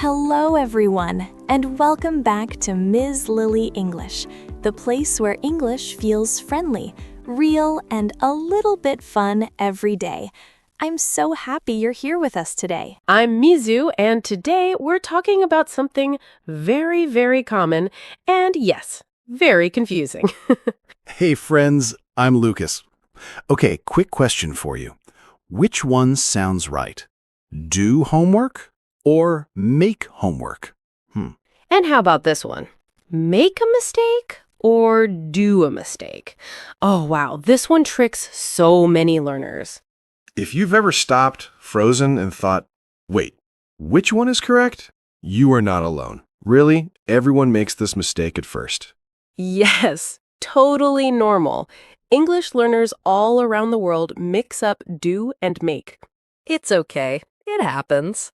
Hello, everyone, and welcome back to Ms. Lily English, the place where English feels friendly, real, and a little bit fun every day. I'm so happy you're here with us today. I'm Mizu, and today we're talking about something very, very common and, yes, very confusing. Hey friends, I'm Lucas. Okay, quick question for you. Which one sounds right? Do homework or make homework? And how about this one? Make a mistake or do a mistake? Oh, wow, this one tricks so many learners. If you've ever stopped, frozen, and thought, wait, which one is correct? You are not alone. Really, everyone makes this mistake at first. Yes, totally normal. English learners all around the world mix up do and make. It's okay. It happens.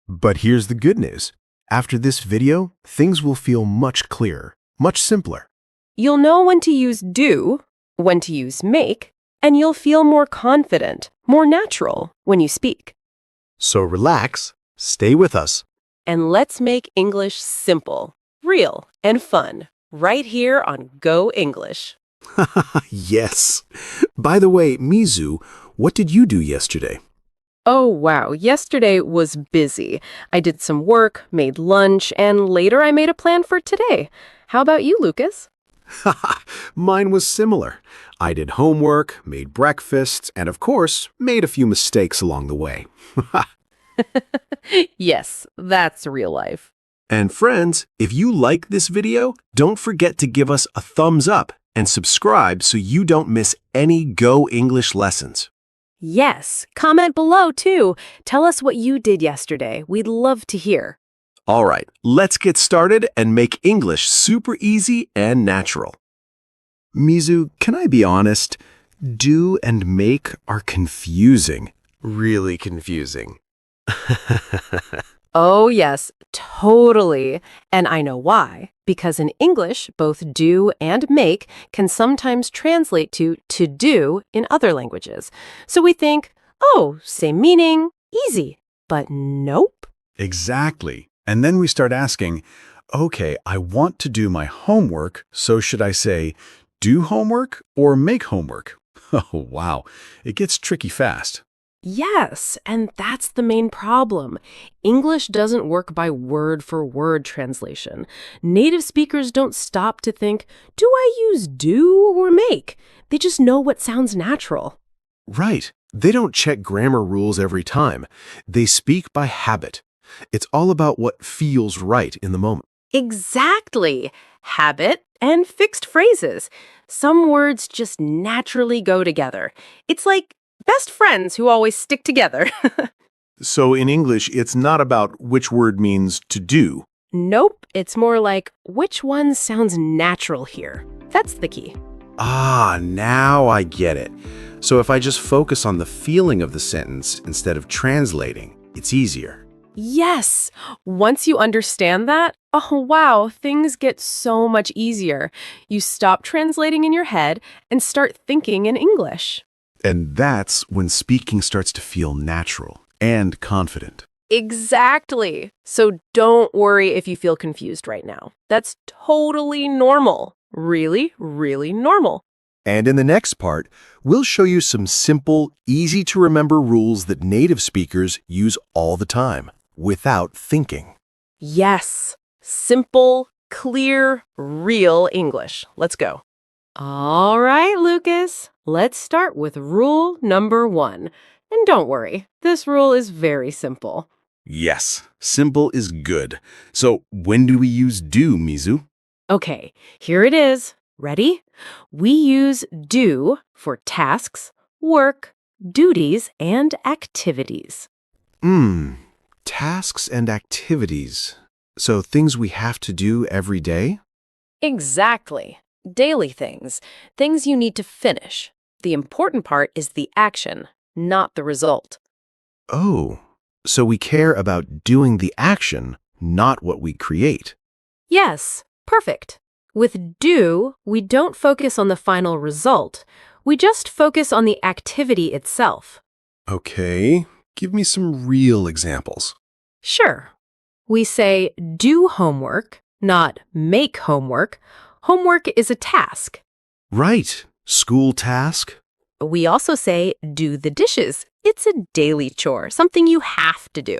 But here's the good news. After this video, things will feel much clearer, much simpler. You'll know when to use do, when to use make, and you'll feel more confident, more natural when you speak. So relax, stay with us. And let's make English simple, real, and fun right here on Go English. Yes. By the way, Mizu, what did you do yesterday? Oh, wow. Yesterday was busy. I did some work, made lunch, and later I made a plan for today. How about you, Lucas? Mine was similar. I did homework, made breakfast, and of course, made a few mistakes along the way. Yes, that's real life. And friends, if you like this video, don't forget to give us a thumbs up and subscribe so you don't miss any Go English lessons. Yes, comment below too. Tell us what you did yesterday. We'd love to hear. All right, let's get started and make English super easy and natural. Mizu, can I be honest? Do and make are confusing. Really confusing. Oh, yes, totally. And I know why. Because in English, both do and make can sometimes translate to do in other languages. So we think, oh, same meaning, easy. But nope. Exactly. And then we start asking, okay, I want to do my homework, so should I say do homework or make homework? Oh, wow. It gets tricky fast. Yes, and that's the main problem. English doesn't work by word-for-word translation. Native speakers don't stop to think, do I use do or make? They just know what sounds natural. Right. They don't check grammar rules every time. They speak by habit. It's all about what feels right in the moment. Exactly. Habit and fixed phrases. Some words just naturally go together. It's like best friends who always stick together. So in English, it's not about which word means to do. Nope, it's more like which one sounds natural here. That's the key. Ah, now I get it. So if I just focus on the feeling of the sentence instead of translating, it's easier. Yes. Once you understand that, oh wow, things get so much easier. You stop translating in your head and start thinking in English. And that's when speaking starts to feel natural and confident. Exactly. So don't worry if you feel confused right now. That's totally normal. Really, really normal. And in the next part, we'll show you some simple, easy-to-remember rules that native speakers use all the time, without thinking. Yes. Simple, clear, real English. Let's go. All right, Lucas. Let's start with rule number 1. And don't worry, this rule is very simple. Yes, simple is good. So when do we use do, Mizu? Okay, here it is. Ready? We use do for tasks, work, duties, and activities. Tasks and activities. So things we have to do every day? Exactly. Daily things. Things you need to finish. The important part is the action, not the result. Oh, so we care about doing the action, not what we create. Yes, perfect. With do, we don't focus on the final result. We just focus on the activity itself. Okay, give me some real examples. Sure. We say do homework, not make homework. Homework is a task. Right. School task? We also say do the dishes. It's a daily chore, something you have to do.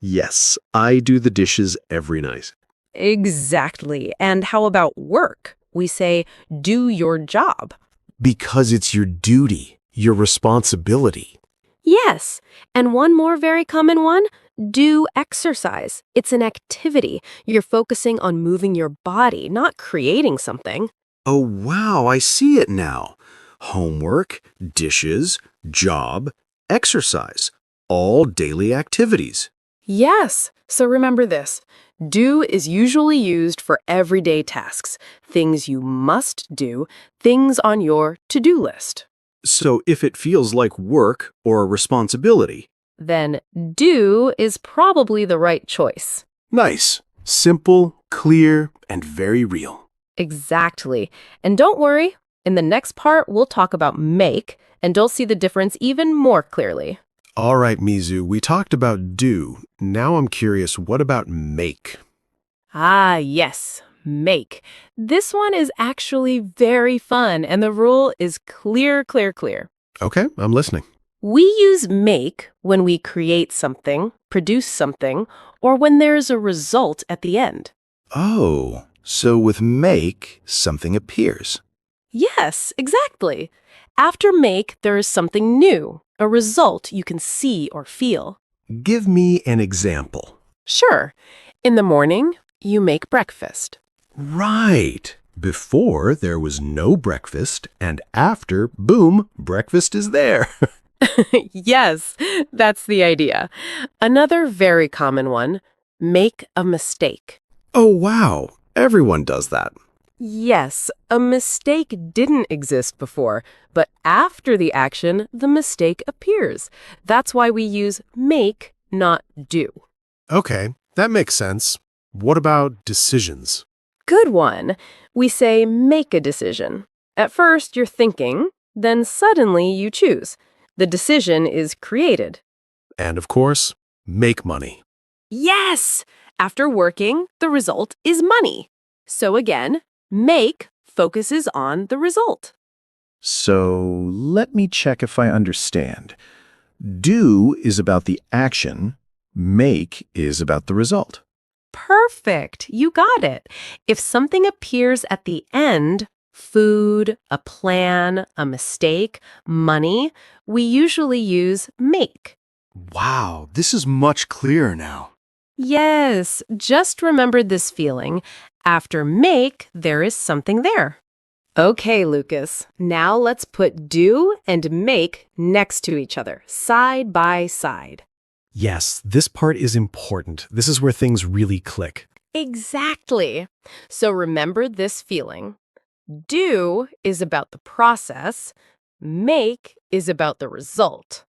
Yes, I do the dishes every night. Exactly. And how about work? We say do your job. Because it's your duty, your responsibility. Yes. And one more very common one, do exercise. It's an activity. You're focusing on moving your body, not creating something. Oh, wow, I see it now. Homework, dishes, job, exercise. All daily activities. Yes. So remember this. Do is usually used for everyday tasks, things you must do, things on your to-do list. So if it feels like work or a responsibility. Then do is probably the right choice. Nice. Simple, clear, and very real. Exactly. And don't worry, in the next part, we'll talk about make, and you'll see the difference even more clearly. All right, Mizu, we talked about do. Now I'm curious, what about make? Ah, yes, make. This one is actually very fun, and the rule is clear, clear, clear. Okay, I'm listening. We use make when we create something, produce something, or when there's a result at the end. Oh, so with make, something appears. Yes, exactly. After make, there is something new, a result you can see or feel. Give me an example. Sure. In the morning, you make breakfast. Right. Before, there was no breakfast, and after, boom, breakfast is there. Yes, that's the idea. Another very common one, make a mistake. Oh, wow. Everyone does that. Yes, a mistake didn't exist before, but after the action, the mistake appears. That's why we use make, not do. Okay, that makes sense. What about decisions? Good one. We say make a decision. At first, you're thinking, then suddenly you choose. The decision is created. And of course, make money. Yes! After working, the result is money. So again, make focuses on the result. So let me check if I understand. Do is about the action, make is about the result. Perfect. You got it. If something appears at the end, food, a plan, a mistake, money, we usually use make. Wow, this is much clearer now. Yes, just remember this feeling. After make, there is something there. Okay, Lucas, now let's put do and make next to each other, side by side. Yes, this part is important. This is where things really click. Exactly. So remember this feeling. Do is about the process. Make is about the result.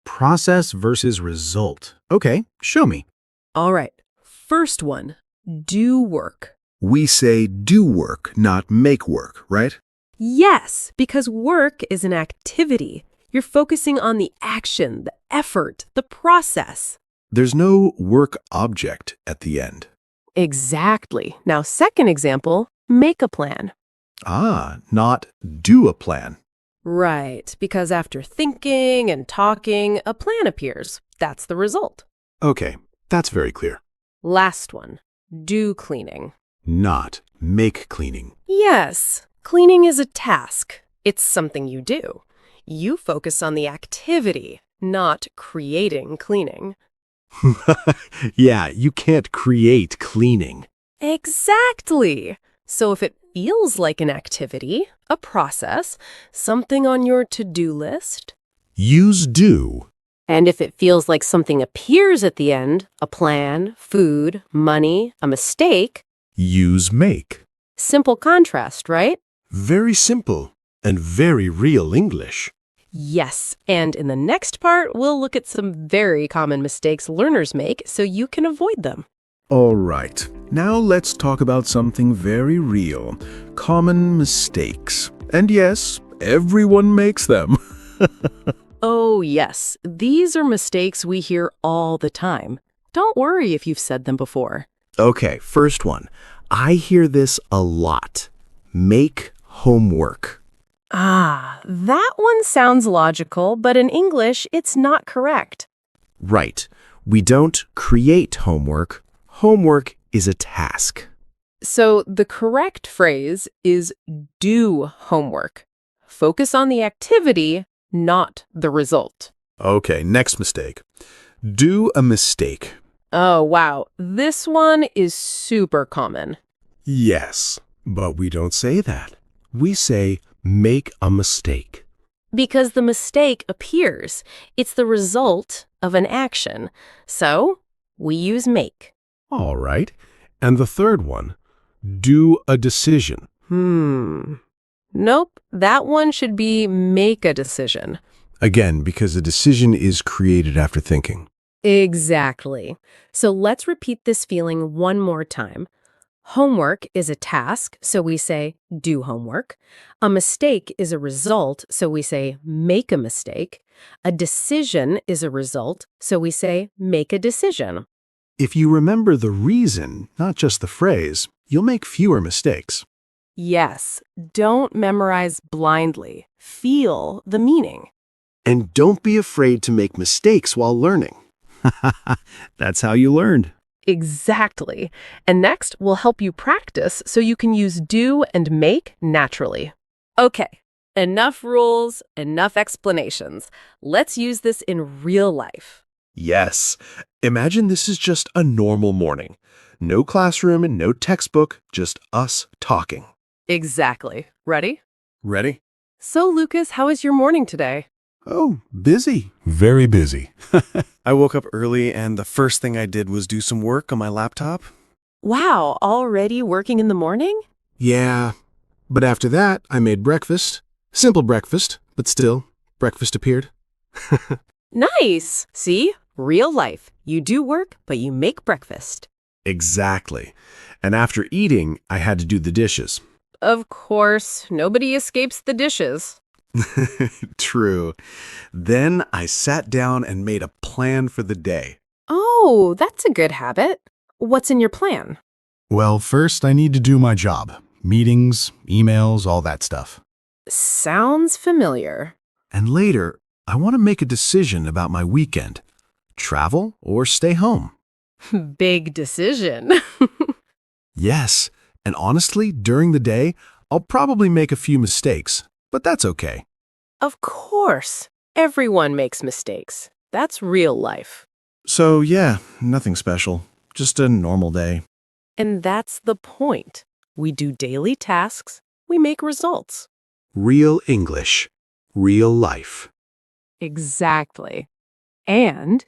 Process versus result. Okay, show me. All right. First one, do work. We say do work, not make work, right? Yes, because work is an activity. You're focusing on the action, the effort, the process. There's no work object at the end. Exactly. Now, second example, make a plan. Ah, not do a plan. Right, because after thinking and talking, a plan appears. That's the result. Okay, that's very clear. Last one, do cleaning. Not make cleaning. Yes, cleaning is a task. It's something you do. You focus on the activity, not creating cleaning. Yeah, you can't create cleaning. Exactly. So if it feels like an activity, a process, something on your to-do list, Use do. and if it feels like something appears at the end, a plan, food, money, a mistake, Use make. simple contrast, right? Very simple and very real English. Yes, and in the next part, we'll look at some very common mistakes learners make so you can avoid them. All right, now let's talk about something very real. Common mistakes. And yes, everyone makes them. Oh, yes, these are mistakes we hear all the time. Don't worry if you've said them before. Okay, first one. I hear this a lot. Make homework. Ah, that one sounds logical, but in English, it's not correct. Right. We don't create homework. Homework is a task. So the correct phrase is do homework. Focus on the activity, not the result. Okay, next mistake. Do a mistake. Oh, wow. This one is super common. Yes, but we don't say that. We say make a mistake. Because the mistake appears. It's the result of an action. So we use make. All right. And the third one, do a decision. Nope, that one should be make a decision. Again, because a decision is created after thinking. Exactly. So let's repeat this feeling one more time. Homework is a task, so we say do homework. A mistake is a result, so we say make a mistake. A decision is a result, so we say make a decision. If you remember the reason, not just the phrase, you'll make fewer mistakes. Yes, don't memorize blindly. Feel the meaning. And don't be afraid to make mistakes while learning. That's how you learned. Exactly. And next, we'll help you practice so you can use do and make naturally. Okay, enough rules, enough explanations. Let's use this in real life. Yes. Imagine this is just a normal morning. No classroom and no textbook, just us talking. Exactly. Ready? Ready? So, Lucas, how was your morning today? Oh, busy. Very busy. I woke up early and the first thing I did was do some work on my laptop. Wow, already working in the morning? Yeah. But after that, I made breakfast. Simple breakfast, but still, breakfast appeared. Nice. See? Real life. You do work, but you make breakfast. Exactly. And after eating, I had to do the dishes. Of course, nobody escapes the dishes. True. Then I sat down and made a plan for the day. Oh, that's a good habit. What's in your plan? Well, first I need to do my job. Meetings, emails, all that stuff. Sounds familiar. And later, I want to make a decision about my weekend. Travel or stay home. Big decision. Yes, and honestly, during the day, I'll probably make a few mistakes, but that's okay. Of course. Everyone makes mistakes. That's real life. So yeah, nothing special. Just a normal day. And that's the point. We do daily tasks. We make results. Real English. Real life. Exactly. And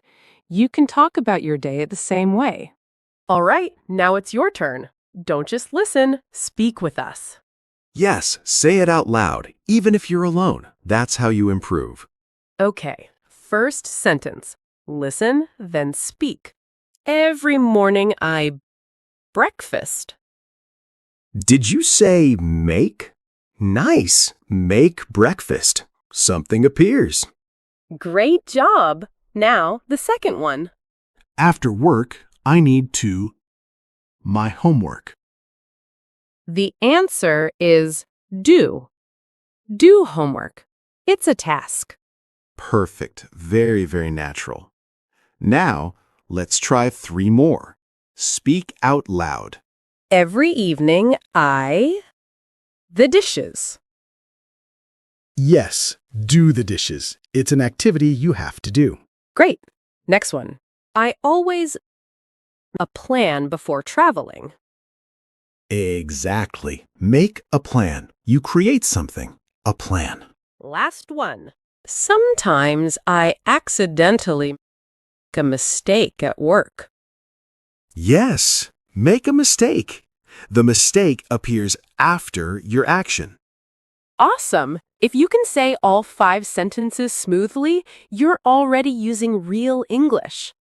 you can talk about your day the same way. All right, now it's your turn. Don't just listen, speak with us. Yes, say it out loud, even if you're alone. That's how you improve. Okay, first sentence. Listen, then speak. Every morning I breakfast. Did you say make? Nice. Make breakfast. Something appears. Great job. Now, the second one. After work, I need to my homework. The answer is do. Do homework. It's a task. Perfect. Very, very natural. Now, let's try 3 more. Speak out loud. Every evening the dishes. Yes, do the dishes. It's an activity you have to do. Great. Next one. I always a plan before traveling. Exactly. Make a plan. You create something. A plan. Last one. Sometimes I accidentally make a mistake at work. Yes, make a mistake. The mistake appears after your action. Awesome! If you can say all 5 sentences smoothly, you're already using real English.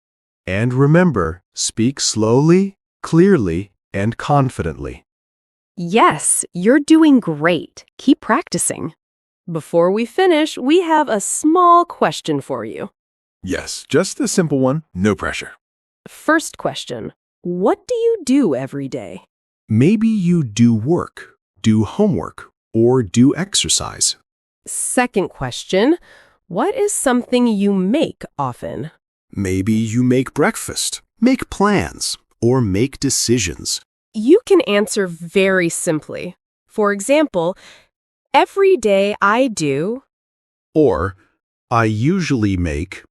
And remember, speak slowly, clearly, and confidently. Yes, you're doing great. Keep practicing. Before we finish, we have a small question for you. Yes, just a simple one. No pressure. First question, what do you do every day? Maybe you do work, do homework, or do exercise. Second question, what is something you make often? Maybe you make breakfast, make plans, or make decisions. You can answer very simply. For example, every day I do. Or, I usually make.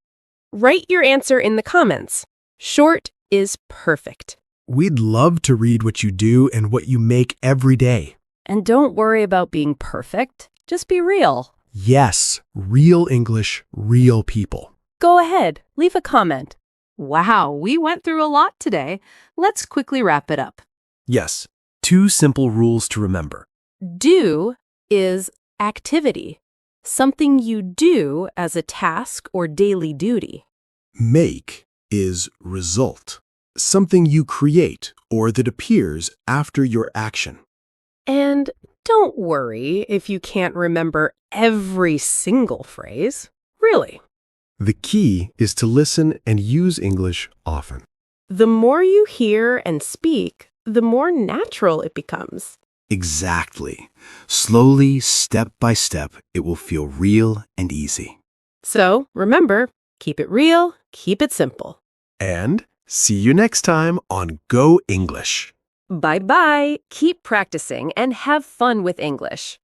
Write your answer in the comments. Short is perfect. We'd love to read what you do and what you make every day. And don't worry about being perfect. Just be real. Yes, real English, real people. Go ahead, leave a comment. Wow, we went through a lot today. Let's quickly wrap it up. Yes, 2 simple rules to remember. Do is activity, something you do as a task or daily duty. Make is result, something you create or that appears after your action. And don't worry if you can't remember every single phrase. Really. The key is to listen and use English often. The more you hear and speak, the more natural it becomes. Exactly. Slowly, step by step, it will feel real and easy. So remember, keep it real, keep it simple. And see you next time on Go English. Bye-bye. Keep practicing and have fun with English.